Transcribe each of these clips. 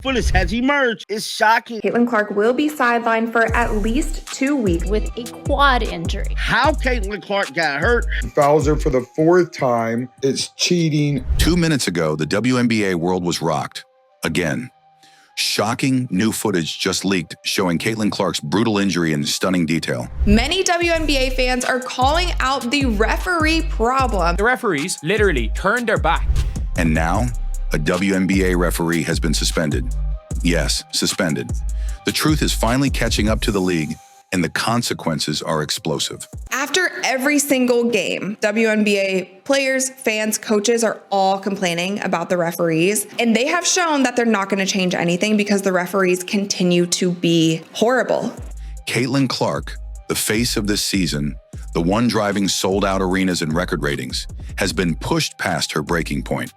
Footage has emerged. It's shocking. Caitlin Clark will be sidelined for at least 2 weeks with a quad injury. How Caitlin Clark got hurt. Fouls her for the 4th time. It's cheating. 2 minutes ago, the WNBA world was rocked. Again. Shocking new footage just leaked showing Caitlin Clark's brutal injury in stunning detail. Many WNBA fans are calling out the referee problem. The referees literally turned their back. And now, a WNBA referee has been suspended. Yes, suspended. The truth is finally catching up to the league, and the consequences are explosive. After every single game, WNBA players, fans, coaches are all complaining about the referees, and they have shown that they're not going to change anything because the referees continue to be horrible. Caitlin Clark, the face of this season, the one driving sold-out arenas and record ratings, has been pushed past her breaking point.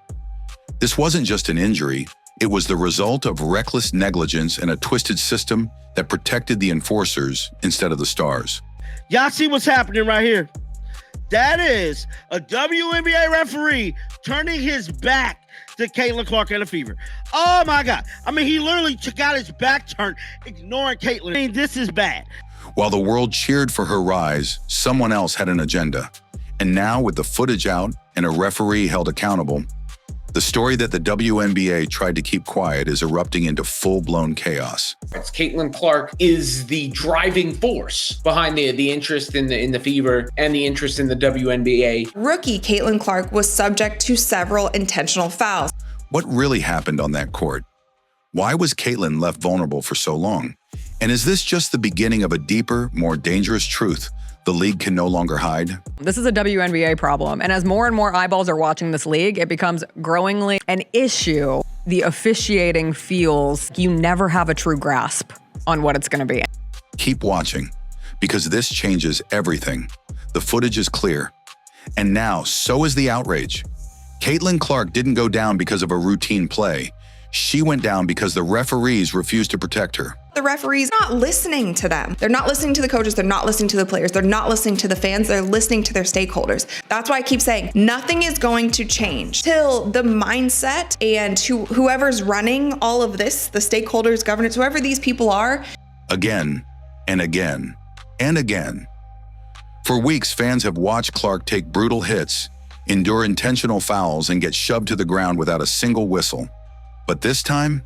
This wasn't just an injury, it was the result of reckless negligence and a twisted system that protected the enforcers instead of the stars. Y'all see what's happening right here? That is a WNBA referee turning his back to Caitlin Clark and the Fever. Oh my God. I mean, he literally got his back turned, ignoring Caitlin. I mean, this is bad. While the world cheered for her rise, someone else had an agenda. And now with the footage out and a referee held accountable, the story that the WNBA tried to keep quiet is erupting into full-blown chaos. Caitlin Clark is the driving force behind the interest in the Fever and the interest in the WNBA. Rookie Caitlin Clark was subject to several intentional fouls. What really happened on that court? Why was Caitlin left vulnerable for so long? And is this just the beginning of a deeper, more dangerous truth the league can no longer hide? This is a WNBA problem, and as more and more eyeballs are watching this league, it becomes growingly an issue. The officiating feels you never have a true grasp on what it's going to be. Keep watching, because this changes everything. The footage is clear. And now, so is the outrage. Caitlin Clark didn't go down because of a routine play. She went down because the referees refused to protect her. The referees are not listening to them. They're not listening to the coaches. They're not listening to the players. They're not listening to the fans. They're listening to their stakeholders. That's why I keep saying nothing is going to change till the mindset and whoever's running all of this, the stakeholders, governance, whoever these people are. Again and again and again. For weeks, fans have watched Clark take brutal hits, endure intentional fouls, and get shoved to the ground without a single whistle. But this time,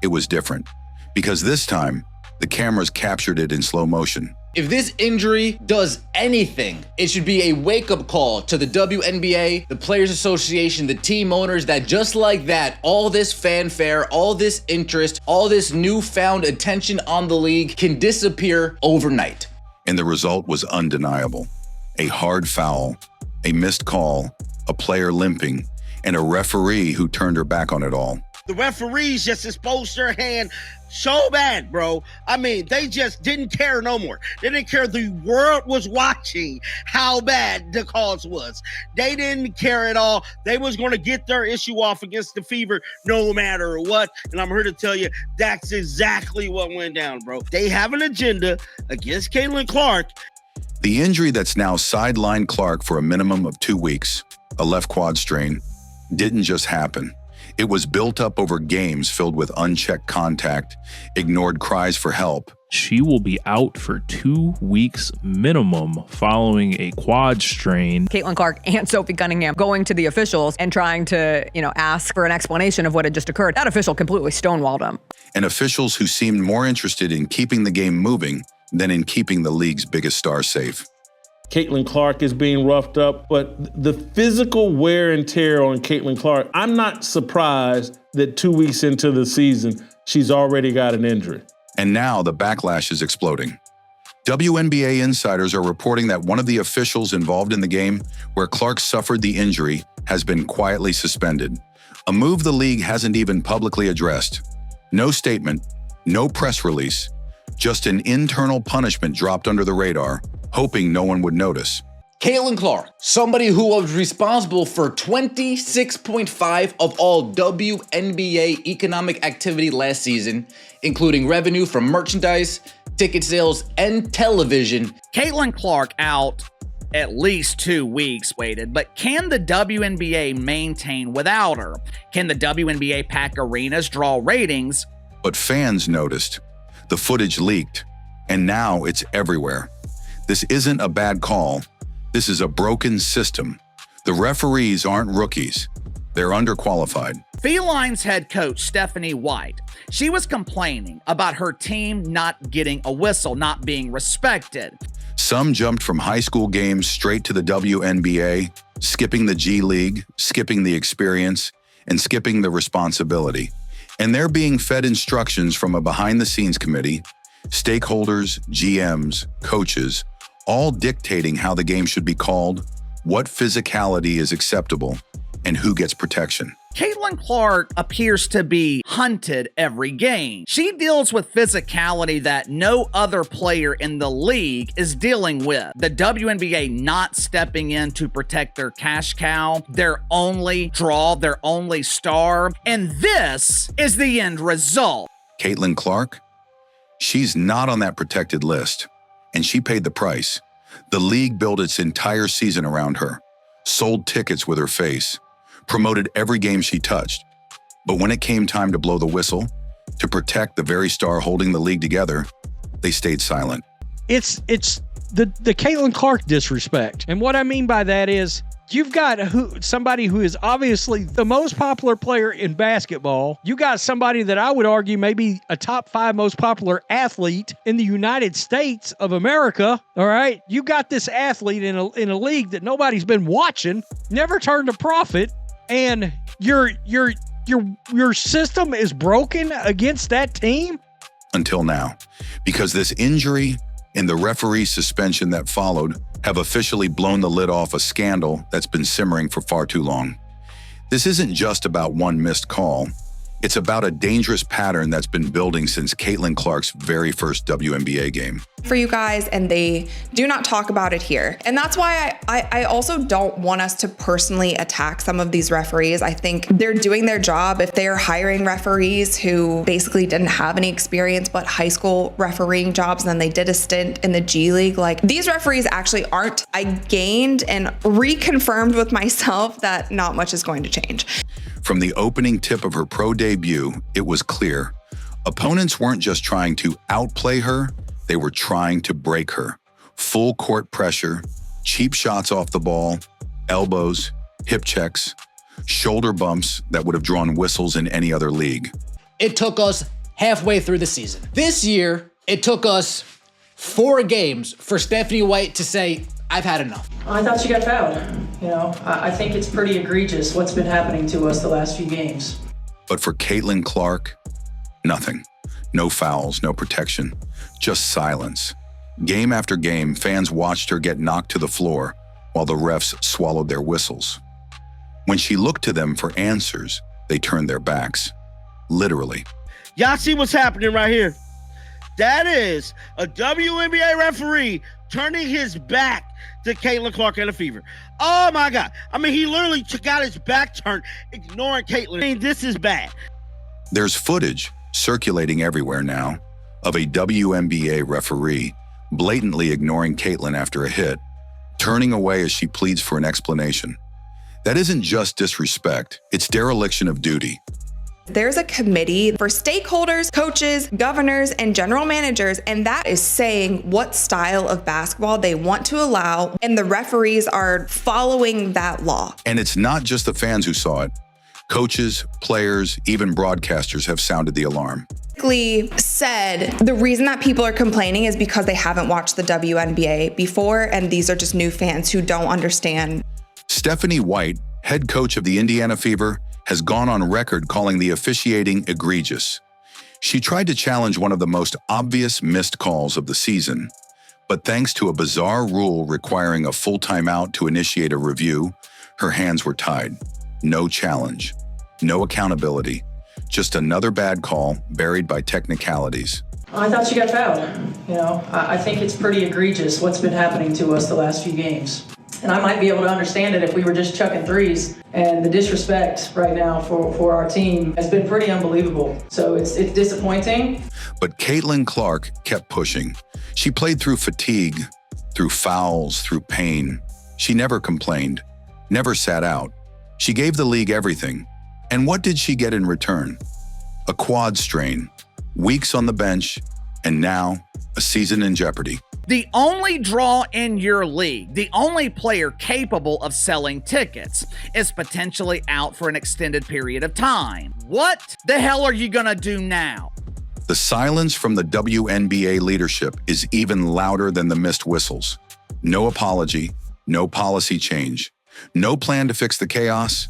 it was different. Because this time, the cameras captured it in slow motion. If this injury does anything, it should be a wake-up call to the WNBA, the Players Association, the team owners, that just like that, all this fanfare, all this interest, all this newfound attention on the league can disappear overnight. And the result was undeniable. A hard foul, a missed call, a player limping, and a referee who turned her back on it all. The referees just exposed their hand so bad, bro. I mean, they just didn't care no more. They didn't care. The world was watching how bad the cause was. They didn't care at all. They was going to get their issue off against the Fever no matter what. And I'm here to tell you, that's exactly what went down, bro. They have an agenda against Caitlin Clark. The injury that's now sidelined Clark for a minimum of 2 weeks, a left quad strain, didn't just happen. It was built up over games filled with unchecked contact, ignored cries for help. She will be out for 2 weeks minimum following a quad strain. Caitlin Clark and Sophie Cunningham going to the officials and trying to, ask for an explanation of what had just occurred. That official completely stonewalled them. And officials who seemed more interested in keeping the game moving than in keeping the league's biggest star safe. Caitlin Clark is being roughed up, but the physical wear and tear on Caitlin Clark, I'm not surprised that 2 weeks into the season, she's already got an injury. And now the backlash is exploding. WNBA insiders are reporting that one of the officials involved in the game where Clark suffered the injury has been quietly suspended, a move the league hasn't even publicly addressed. No statement, no press release, just an internal punishment dropped under the radar, hoping no one would notice. Caitlin Clark, somebody who was responsible for 26.5% of all WNBA economic activity last season, including revenue from merchandise, ticket sales, and television. Caitlin Clark out at least 2 weeks waited, but can the WNBA maintain without her? Can the WNBA pack arenas, draw ratings, But fans noticed. The footage leaked, and now it's everywhere. This isn't a bad call. This is a broken system. The referees aren't rookies. They're underqualified. Felines head coach Stephanie White, she was complaining about her team not getting a whistle, not being respected. Some jumped from high school games straight to the WNBA, skipping the G League, skipping the experience, and skipping the responsibility. And they're being fed instructions from a behind-the-scenes committee, stakeholders, GMs, coaches, all dictating how the game should be called, what physicality is acceptable, and who gets protection. Caitlin Clark appears to be hunted every game. She deals with physicality that no other player in the league is dealing with. The WNBA not stepping in to protect their cash cow, their only draw, their only star, and this is the end result. Caitlin Clark? She's not on that protected list, and she paid the price. The league built its entire season around her, sold tickets with her face, promoted every game she touched. But when it came time to blow the whistle, to protect the very star holding the league together, they stayed silent. It's the Caitlin Clark disrespect. And what I mean by that is you've got somebody who is obviously the most popular player in basketball. You got somebody that I would argue may be a top 5 most popular athlete in the United States of America. All right. You got this athlete in a league that nobody's been watching, never turned a profit. And your system is broken against that team? Until now, because this injury and the referee suspension that followed have officially blown the lid off a scandal that's been simmering for far too long. This isn't just about one missed call. It's about a dangerous pattern that's been building since Caitlin Clark's very first WNBA game. For you guys, and they do not talk about it here. And that's why I also don't want us to personally attack some of these referees. I think they're doing their job. If they are hiring referees who basically didn't have any experience but high school refereeing jobs, and then they did a stint in the G League, like these referees actually aren't. I gained and reconfirmed with myself that not much is going to change. From the opening tip of her pro debut, it was clear. Opponents weren't just trying to outplay her, they were trying to break her. Full court pressure, cheap shots off the ball, elbows, hip checks, shoulder bumps that would have drawn whistles in any other league. It took us halfway through the season. This year, it took us 4 games for Stephanie White to say, I've had enough. I thought she got fouled. You know, I think it's pretty egregious what's been happening to us the last few games. But for Caitlin Clark, nothing. No fouls, no protection, just silence. Game after game, fans watched her get knocked to the floor while the refs swallowed their whistles. When she looked to them for answers, they turned their backs. Literally. Y'all see what's happening right here? That is a WNBA referee turning his back to Caitlin Clark and the Fever. Oh my God. I mean, he literally got his back turned, ignoring Caitlin. I mean, this is bad. There's footage circulating everywhere now of a WNBA referee blatantly ignoring Caitlin after a hit, turning away as she pleads for an explanation. That isn't just disrespect, it's dereliction of duty. There's a committee for stakeholders, coaches, governors, and general managers, and that is saying what style of basketball they want to allow, and the referees are following that law. And it's not just the fans who saw it. Coaches, players, even broadcasters have sounded the alarm. Said the reason that people are complaining is because they haven't watched the WNBA before, and these are just new fans who don't understand. Stephanie White, head coach of the Indiana Fever, has gone on record calling the officiating egregious. She tried to challenge one of the most obvious missed calls of the season, but thanks to a bizarre rule requiring a full timeout to initiate a review, her hands were tied. No challenge, no accountability, just another bad call buried by technicalities. I thought she got fouled. You know, I think it's pretty egregious what's been happening to us the last few games. And I might be able to understand it if we were just chucking threes. And the disrespect right now for our team has been pretty unbelievable. So it's disappointing. But Caitlin Clark kept pushing. She played through fatigue, through fouls, through pain. She never complained, never sat out. She gave the league everything. And what did she get in return? A quad strain, weeks on the bench, and now a season in jeopardy. The only draw in your league, the only player capable of selling tickets, is potentially out for an extended period of time. What the hell are you gonna do now? The silence from the WNBA leadership is even louder than the missed whistles. No apology, no policy change, no plan to fix the chaos,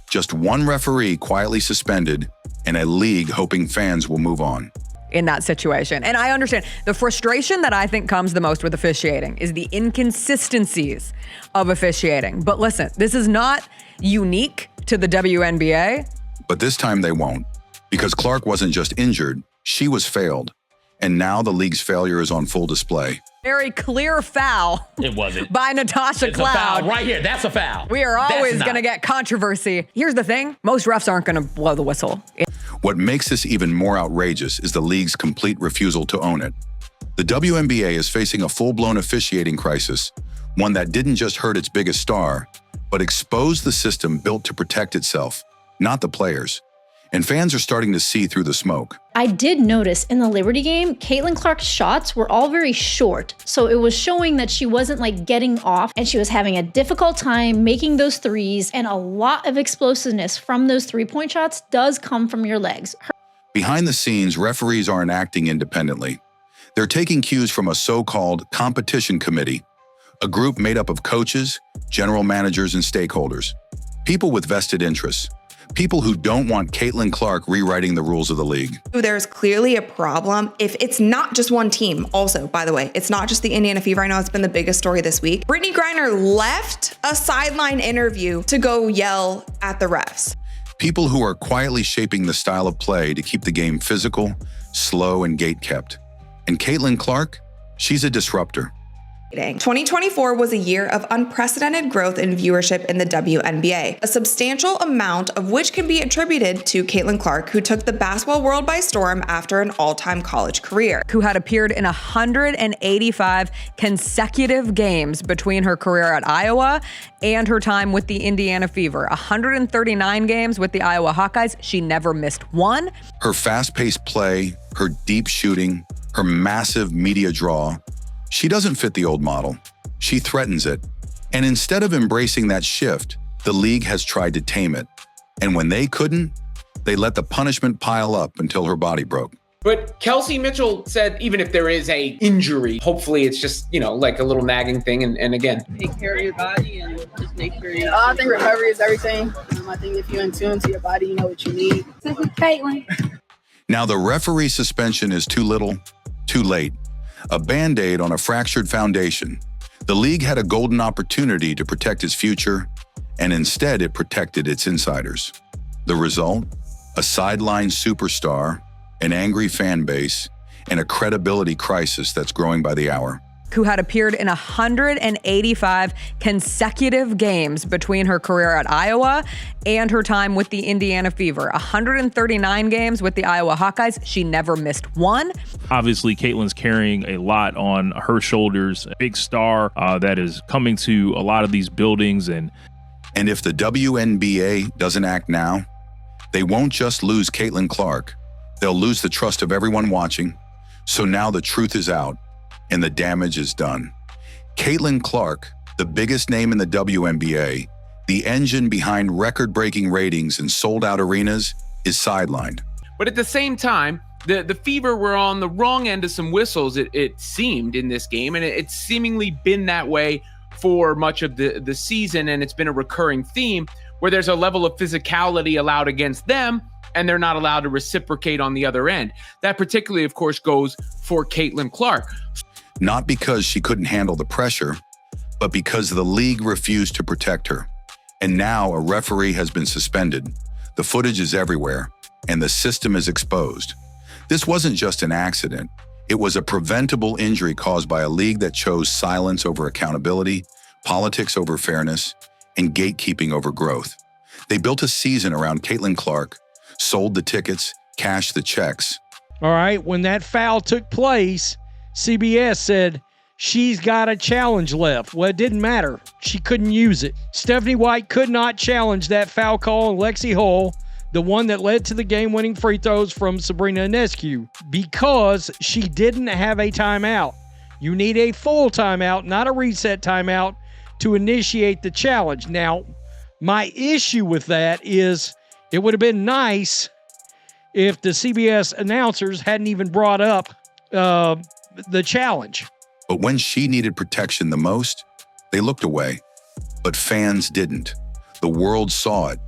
just one referee quietly suspended and a league hoping fans will move on. In that situation. And I understand the frustration that I think comes the most with officiating is the inconsistencies of officiating. But listen, this is not unique to the WNBA. But this time they won't, because Clark wasn't just injured, she was failed. And now the league's failure is on full display. Very clear foul. It wasn't. By Natasha It's Cloud. a foul right here. That's a foul. We are always That's going to get controversy. Here's the thing. Most refs aren't going to blow the whistle. What makes this even more outrageous is the league's complete refusal to own it. The WNBA is facing a full-blown officiating crisis, one that didn't just hurt its biggest star, but exposed the system built to protect itself, not the players. And fans are starting to see through the smoke. I did notice in the Liberty game, Caitlin Clark's shots were all very short. So it was showing that she wasn't like getting off and she was having a difficult time making those threes, and a lot of explosiveness from those 3-point shots does come from your legs. Behind the scenes, referees aren't acting independently. They're taking cues from a so-called competition committee, a group made up of coaches, general managers, and stakeholders, people with vested interests. People who don't want Caitlin Clark rewriting the rules of the league. There's clearly a problem if it's not just one team. Also, by the way, it's not just the Indiana Fever. I know it's been the biggest story this week. Brittany Griner left a sideline interview to go yell at the refs. People who are quietly shaping the style of play to keep the game physical, slow, and gate-kept. And Caitlin Clark, she's a disruptor. 2024 was a year of unprecedented growth in viewership in the WNBA, a substantial amount of which can be attributed to Caitlin Clark, who took the basketball world by storm after an all-time college career. Who had appeared in 185 consecutive games between her career at Iowa and her time with the Indiana Fever. 139 games with the Iowa Hawkeyes. She never missed one. Her fast-paced play, her deep shooting, her massive media draw, she doesn't fit the old model. She threatens it. And instead of embracing that shift, the league has tried to tame it. And when they couldn't, they let the punishment pile up until her body broke. But Kelsey Mitchell said even if there is a injury, hopefully it's just, like a little nagging thing. And again, take care of your body and just make sure you I think recovery is everything. I think if you're in tune to your body, you know what you need. This is Caitlin. Now the referee suspension is too little, too late. A Band-Aid on a fractured foundation. The league had a golden opportunity to protect its future, and instead it protected its insiders. The result? A sideline superstar, an angry fan base, and a credibility crisis that's growing by the hour. Who had appeared in 185 consecutive games between her career at Iowa and her time with the Indiana Fever. 139 games with the Iowa Hawkeyes. She never missed one. Obviously, Caitlin's carrying a lot on her shoulders. A big star that is coming to a lot of these buildings. And if the WNBA doesn't act now, they won't just lose Caitlin Clark. They'll lose the trust of everyone watching. So now the truth is out. And the damage is done. Caitlin Clark, the biggest name in the WNBA, the engine behind record-breaking ratings and sold-out arenas, is sidelined. But at the same time, the Fever were on the wrong end of some whistles, it seemed, in this game, and it's seemingly been that way for much of the season, and it's been a recurring theme where there's a level of physicality allowed against them, and they're not allowed to reciprocate on the other end. That particularly, of course, goes for Caitlin Clark. Not because she couldn't handle the pressure, but because the league refused to protect her. And now a referee has been suspended. The footage is everywhere, and the system is exposed. This wasn't just an accident. It was a preventable injury caused by a league that chose silence over accountability, politics over fairness, and gatekeeping over growth. They built a season around Caitlin Clark, sold the tickets, cashed the checks. All right, when that foul took place, CBS said she's got a challenge left. Well, it didn't matter. She couldn't use it. Stephanie White could not challenge that foul call on Lexi Hull the one that led to the game-winning free throws from Sabrina Ionescu, because she didn't have a timeout. You need a full timeout, not a reset timeout, to initiate the challenge. Now, my issue with that is it would have been nice if the CBS announcers hadn't even brought up the challenge. But when she needed protection the most, they looked away. But fans didn't. The world saw it.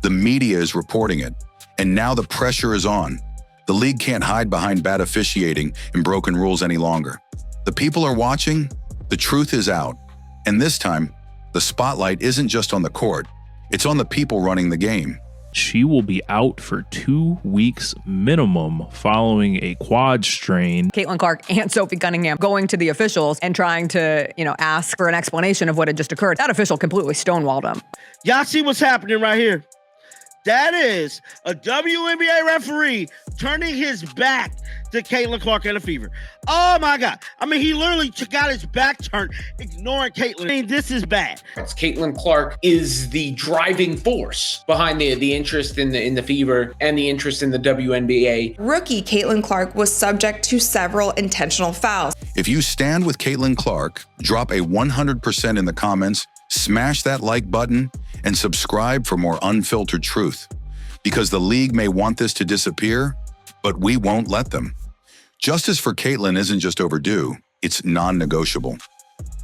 The media is reporting it. And now the pressure is on. The league can't hide behind bad officiating and broken rules any longer. The people are watching. The truth is out. And this time, the spotlight isn't just on the court. It's on the people running the game. She will be out for 2 weeks minimum following a quad strain. Caitlin Clark and Sophie Cunningham going to the officials and trying to, ask for an explanation of what had just occurred. That official completely stonewalled them. Y'all see what's happening right here? That is a WNBA referee turning his back to Caitlin Clark and the Fever. Oh my God. I mean, he literally got his back turned, ignoring Caitlin. I mean, this is bad. Caitlin Clark is the driving force behind the interest in the Fever and the interest in the WNBA. Rookie Caitlin Clark was subject to several intentional fouls. If you stand with Caitlin Clark, drop a 100% in the comments, smash that like button, and subscribe for more unfiltered truth. Because the league may want this to disappear, but we won't let them. Justice for Caitlin isn't just overdue, it's non-negotiable.